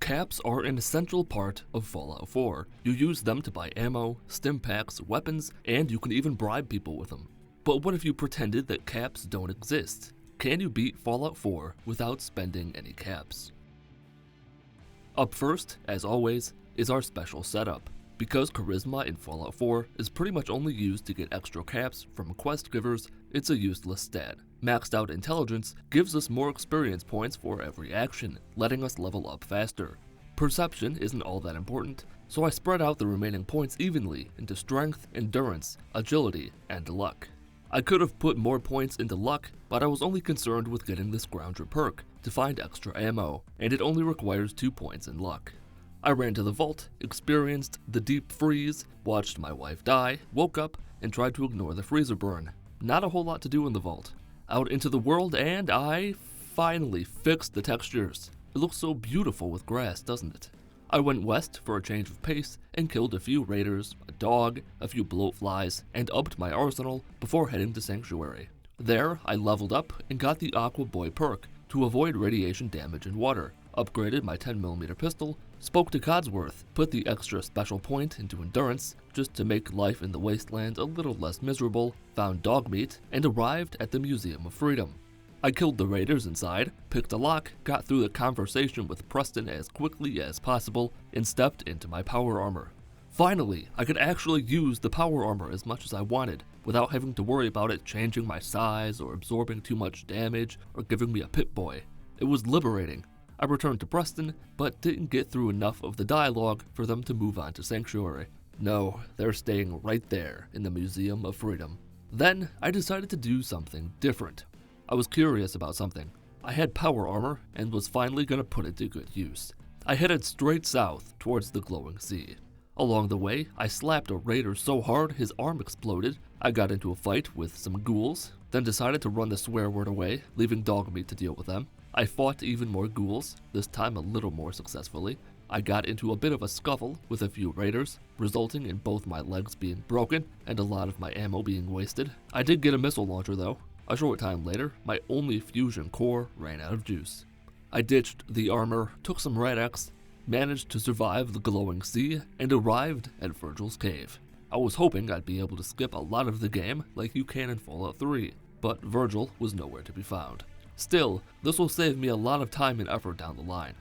Caps are an essential part of Fallout 4. You use them to buy ammo, Stimpaks, weapons, and you can even bribe people with them. But what if you pretended that caps don't exist? Can you beat Fallout 4 without spending any caps? Up first, as always, is our special setup. Because Charisma in Fallout 4 is pretty much only used to get extra caps from quest givers, it's a useless stat. Maxed out Intelligence gives us more experience points for every action, letting us level up faster. Perception isn't all that important, so I spread out the remaining points evenly into Strength, Endurance, Agility, and Luck. I could have put more points into Luck, but I was only concerned with getting the Scrounger perk to find extra ammo, and it only requires 2 points in Luck. I ran to the vault, experienced the deep freeze, watched my wife die, woke up, and tried to ignore the freezer burn. Not a whole lot to do in the vault. Out into the world, and I finally fixed the textures. It looks so beautiful with grass, doesn't it? I went west for a change of pace and killed a few raiders, a dog, a few bloatflies, and upped my arsenal before heading to Sanctuary. There, I leveled up and got the Aqua Boy perk to avoid radiation damage in water, upgraded my 10mm pistol, spoke to Codsworth, put the extra special point into Endurance just to make life in the wasteland a little less miserable, found Dogmeat, and arrived at the Museum of Freedom. I killed the raiders inside, picked a lock, got through the conversation with Preston as quickly as possible, and stepped into my power armor. Finally, I could actually use the power armor as much as I wanted, without having to worry about it changing my size or absorbing too much damage or giving me a Pip-Boy. It was liberating. I returned to Preston, but didn't get through enough of the dialogue for them to move on to Sanctuary. No, they're staying right there in the Museum of Freedom. Then, I decided to do something different. I was curious about something. I had power armor and was finally going to put it to good use. I headed straight south towards the glowing sea. Along the way, I slapped a raider so hard his arm exploded. I got into a fight with some ghouls, then decided to run the swear word away, leaving Dogmeat to deal with them. I fought even more ghouls, this time a little more successfully. I got into a bit of a scuffle with a few raiders, resulting in both my legs being broken and a lot of my ammo being wasted. I did get a missile launcher though. A short time later, my only fusion core ran out of juice. I ditched the armor, took some Red X, managed to survive the glowing sea, and arrived at Virgils Cave. I was hoping I'd be able to skip a lot of the game like you can in Fallout 3, but Virgil was nowhere to be found. Still, this will save me a lot of time and effort down the line.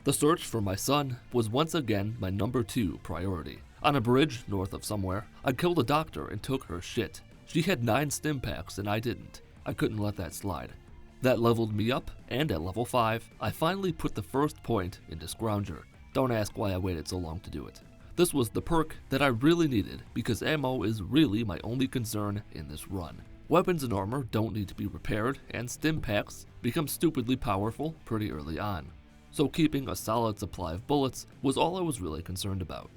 The search for my son was once again my number 2 priority. On a bridge north of somewhere, I killed a doctor and took her shit. She had 9 Stimpaks and I didn't. I couldn't let that slide. That leveled me up, and at level 5, I finally put the first point into Scrounger. Don't ask why I waited so long to do it. This was the perk that I really needed because ammo is really my only concern in this run. Weapons and armor don't need to be repaired, and Stimpaks become stupidly powerful pretty early on. So keeping a solid supply of bullets was all I was really concerned about.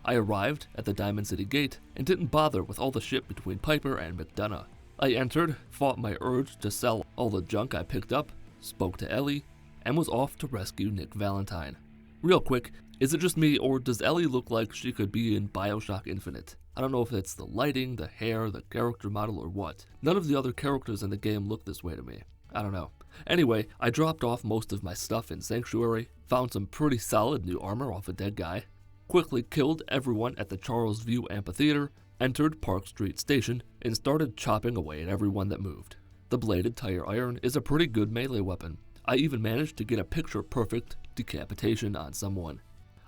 I arrived at the Diamond City Gate and didn't bother with all the shit between Piper and McDonough. I entered, fought my urge to sell all the junk I picked up, spoke to Ellie, and was off to rescue Nick Valentine. Real quick, is it just me or does Ellie look like she could be in BioShock Infinite? I don't know if it's the lighting, the hair, the character model, or what. None of the other characters in the game look this way to me. I don't know. Anyway, I dropped off most of my stuff in Sanctuary, found some pretty solid new armor off a dead guy, quickly killed everyone at the Charles View Amphitheater, entered Park Street Station, and started chopping away at everyone that moved. The bladed tire iron is a pretty good melee weapon. I even managed to get a picture-perfect decapitation on someone.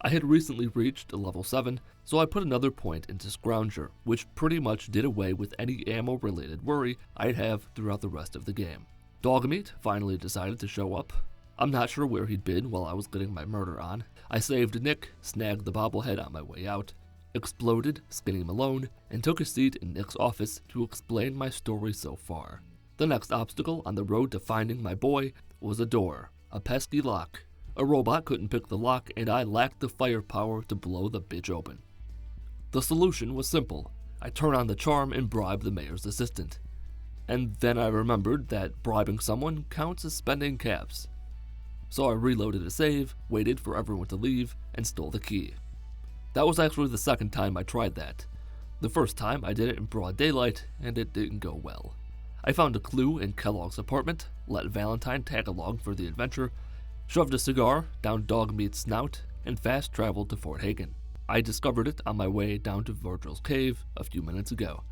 I had recently reached level 7, so I put another point into Scrounger, which pretty much did away with any ammo-related worry I'd have throughout the rest of the game. Dogmeat finally decided to show up. I'm not sure where he'd been while I was getting my murder on. I saved Nick, snagged the bobblehead on my way out, exploded Skinny Malone, and took a seat in Nick's office to explain my story so far. The next obstacle on the road to finding my boy was a door, a pesky lock. A robot couldn't pick the lock, and I lacked the firepower to blow the bitch open. The solution was simple. I turn on the charm and bribe the mayor's assistant. And then I remembered that bribing someone counts as spending caps. So I reloaded a save, waited for everyone to leave, and stole the key. That was actually the second time I tried that. The first time I did it in broad daylight, and it didn't go well. I found a clue in Kellogg's apartment, let Valentine tag along for the adventure, shoved a cigar down Dogmeat's snout, and fast traveled to Fort Hagen. I discovered it on my way down to Virgils Cave a few minutes ago.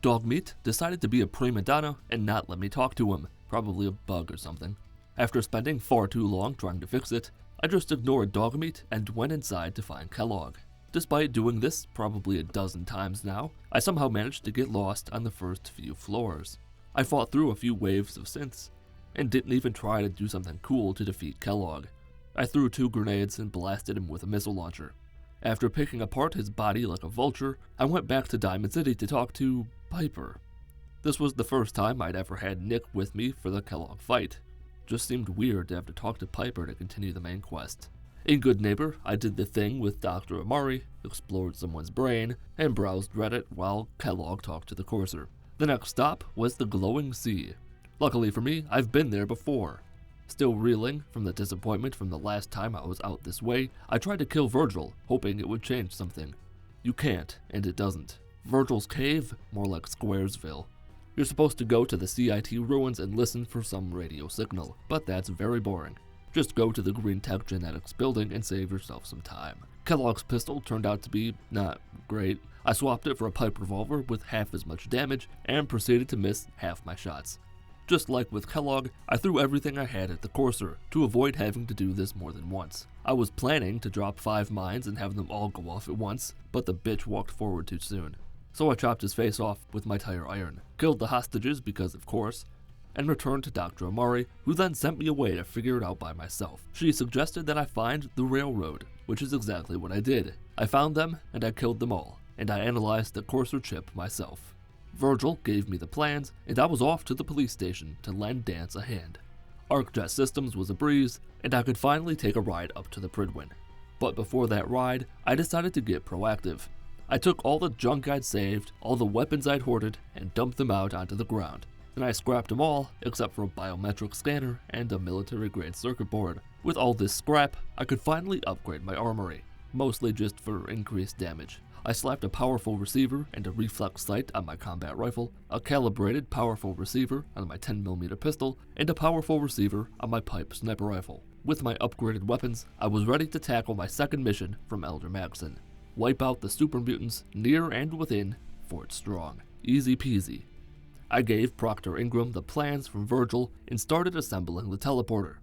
Dogmeat decided to be a prima donna and not let me talk to him, probably a bug or something. After spending far too long trying to fix it, I just ignored Dogmeat and went inside to find Kellogg. Despite doing this probably a dozen times now, I somehow managed to get lost on the first few floors. I fought through a few waves of synths, and didn't even try to do something cool to defeat Kellogg. I threw 2 grenades and blasted him with a missile launcher. After picking apart his body like a vulture, I went back to Diamond City to talk to Piper. This was the first time I'd ever had Nick with me for the Kellogg fight. Just seemed weird to have to talk to Piper to continue the main quest. In good neighbor, I did the thing with Dr. Amari, explored someone's brain, and browsed Reddit while Kellogg talked to the courser. The next stop was the glowing sea. Luckily for me, I've been there before. Still reeling from the disappointment from the last time I was out this way, I tried to kill Virgil, hoping it would change something. You can't, and it doesn't. Virgils Cave? More like Squaresville. You're supposed to go to the CIT Ruins and listen for some radio signal, but that's very boring. Just go to the Green Tech Genetics building and save yourself some time. Kellogg's pistol turned out to be not great. I swapped it for a pipe revolver with half as much damage and proceeded to miss half my shots. Just like with Kellogg, I threw everything I had at the courser to avoid having to do this more than once. I was planning to drop 5 mines and have them all go off at once, but the bitch walked forward too soon. So I chopped his face off with my tire iron, killed the hostages because of course, and returned to Dr. Amari, who then sent me away to figure it out by myself. She suggested that I find the railroad, which is exactly what I did. I found them, and I killed them all, and I analyzed the courser chip myself. Virgil gave me the plans, and I was off to the police station to lend Dance a hand. ArcJet Systems was a breeze, and I could finally take a ride up to the Pridwin. But before that ride, I decided to get proactive. I took all the junk I'd saved, all the weapons I'd hoarded, and dumped them out onto the ground. Then I scrapped them all, except for a biometric scanner and a military-grade circuit board. With all this scrap, I could finally upgrade my armory, mostly just for increased damage. I slapped a powerful receiver and a reflex sight on my combat rifle, a calibrated powerful receiver on my 10mm pistol, and a powerful receiver on my pipe sniper rifle. With my upgraded weapons, I was ready to tackle my second mission from Alder Madison. Wipe out the super mutants near and within Fort Strong. Easy peasy. I gave Proctor Ingram the plans from Virgil and started assembling the teleporter.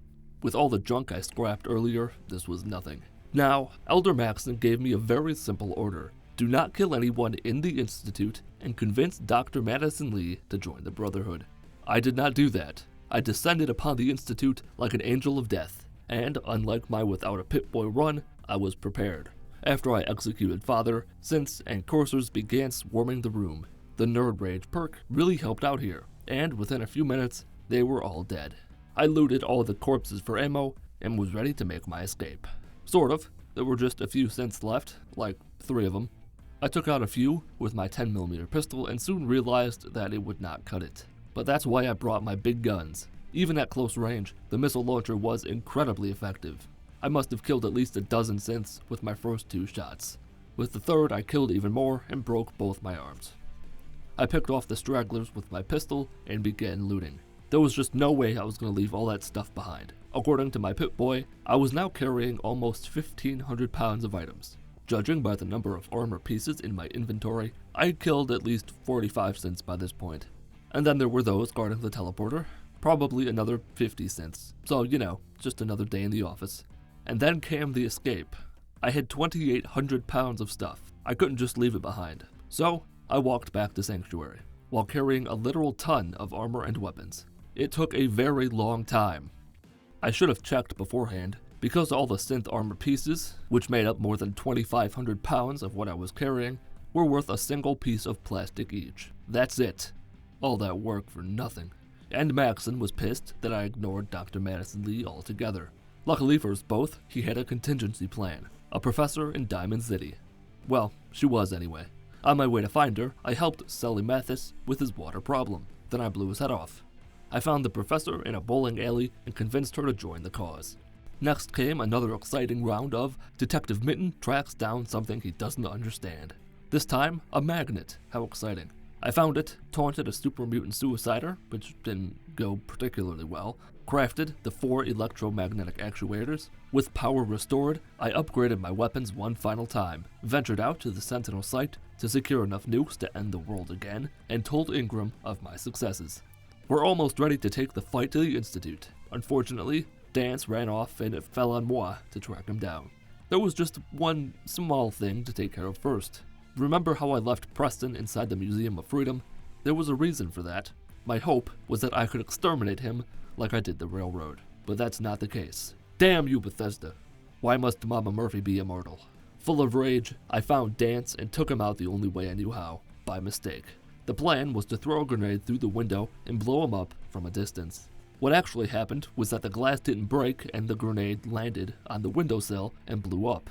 With all the junk I scrapped earlier, this was nothing. Now, Alder Madison gave me a very simple order. Do not kill anyone in the Institute and convince Dr. Madison Lee to join the Brotherhood. I did not do that. I descended upon the Institute like an angel of death, and unlike my Without a Pip-Boy run, I was prepared. After I executed Father, synths and coursers began swarming the room. The Nerd Rage perk really helped out here, and within a few minutes, they were all dead. I looted all the corpses for ammo and was ready to make my escape. Sort of. There were just a few synths left, like 3 of them. I took out a few with my 10mm pistol and soon realized that it would not cut it. But that's why I brought my big guns. Even at close range, the missile launcher was incredibly effective. I must have killed at least a dozen synths with my first 2 shots. With the third, I killed even more and broke both my arms. I picked off the stragglers with my pistol and began looting. There was just no way I was going to leave all that stuff behind. According to my Pip-Boy, I was now carrying almost 1,500 pounds of items. Judging by the number of armor pieces in my inventory, I had killed at least 45 synths by this point. And then there were those guarding the teleporter, probably another 50 synths. So, you know, just another day in the office. And then came the escape. I had 2,800 pounds of stuff. I couldn't just leave it behind. So, I walked back to Sanctuary, while carrying a literal ton of armor and weapons. It took a very long time. I should have checked beforehand, because all the synth armor pieces, which made up more than 2,500 pounds of what I was carrying, were worth a single piece of plastic each. That's it. All that work for nothing. And Maxon was pissed that I ignored Dr. Madison Lee altogether. Luckily for us both, he had a contingency plan. A professor in Diamond City. Well, she was anyway. On my way to find her, I helped Sully Mathis with his water problem. Then I blew his head off. I found the professor in a bowling alley and convinced her to join the cause. Next came another exciting round of Detective Mitten tracks down something he doesn't understand. This time, a magnet. How exciting. I found it, taunted a super mutant suicider, which didn't go particularly well, crafted the 4 electromagnetic actuators. With power restored, I upgraded my weapons one final time, ventured out to the Sentinel site to secure enough nukes to end the world again, and told Ingram of my successes. We're almost ready to take the fight to the Institute. Unfortunately, Dance ran off and it fell on moi to track him down. There was just one small thing to take care of first. Remember how I left Preston inside the Museum of Freedom? There was a reason for that. My hope was that I could exterminate him like I did the railroad, but that's not the case. Damn you, Bethesda. Why must Mama Murphy be immortal? Full of rage, I found Dance and took him out the only way I knew how, by mistake. The plan was to throw a grenade through the window and blow him up from a distance. What actually happened was that the glass didn't break and the grenade landed on the windowsill and blew up.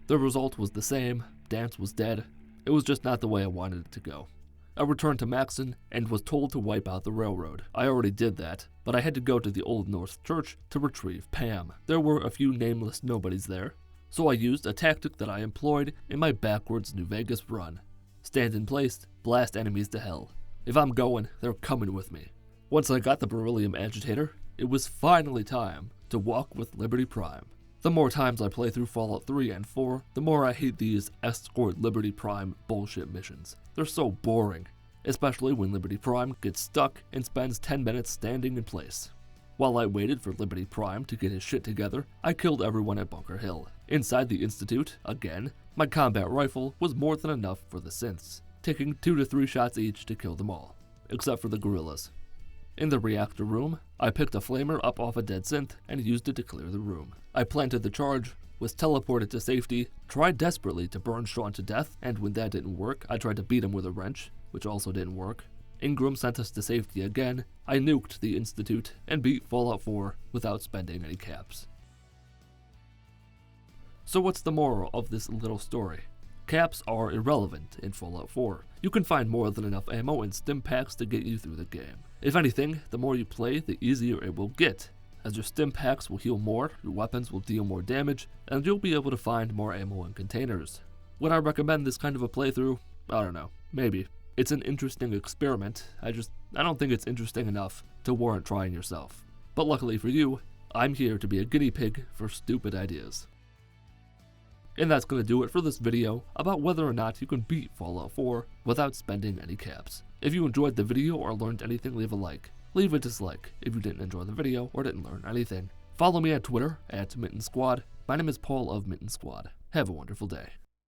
The result was the same. Dance was dead. It was just not the way I wanted it to go. I returned to Maxon and was told to wipe out the railroad. I already did that, but I had to go to the Old North Church to retrieve Pam. There were a few nameless nobodies there, so I used a tactic that I employed in my backwards New Vegas run. Stand in place, blast enemies to hell. If I'm going, they're coming with me. Once I got the beryllium agitator, it was finally time to walk with Liberty Prime. The more times I play through Fallout 3 and 4, the more I hate these escort Liberty Prime bullshit missions. They're so boring, especially when Liberty Prime gets stuck and spends 10 minutes standing in place. While I waited for Liberty Prime to get his shit together, I killed everyone at Bunker Hill. Inside the Institute, again, my combat rifle was more than enough for the synths, taking 2 to 3 shots each to kill them all, except for the gorillas. In the reactor room, I picked a flamer up off a dead synth and used it to clear the room. I planted the charge, was teleported to safety, tried desperately to burn Sean to death, and when that didn't work, I tried to beat him with a wrench, which also didn't work. Ingram sent us to safety again, I nuked the Institute, and beat Fallout 4 without spending any caps. So what's the moral of this little story? Caps are irrelevant in Fallout 4. You can find more than enough ammo and Stimpaks to get you through the game. If anything, the more you play, the easier it will get, as your Stimpaks will heal more, your weapons will deal more damage, and you'll be able to find more ammo in containers. Would I recommend this kind of a playthrough? I don't know, maybe. It's an interesting experiment, I don't think it's interesting enough to warrant trying yourself. But luckily for you, I'm here to be a guinea pig for stupid ideas. And that's going to do it for this video about whether or not you can beat Fallout 4 without spending any caps. If you enjoyed the video or learned anything, leave a like. Leave a dislike if you didn't enjoy the video or didn't learn anything. Follow me on Twitter at Mitten Squad. My name is Paul of Mitten Squad. Have a wonderful day.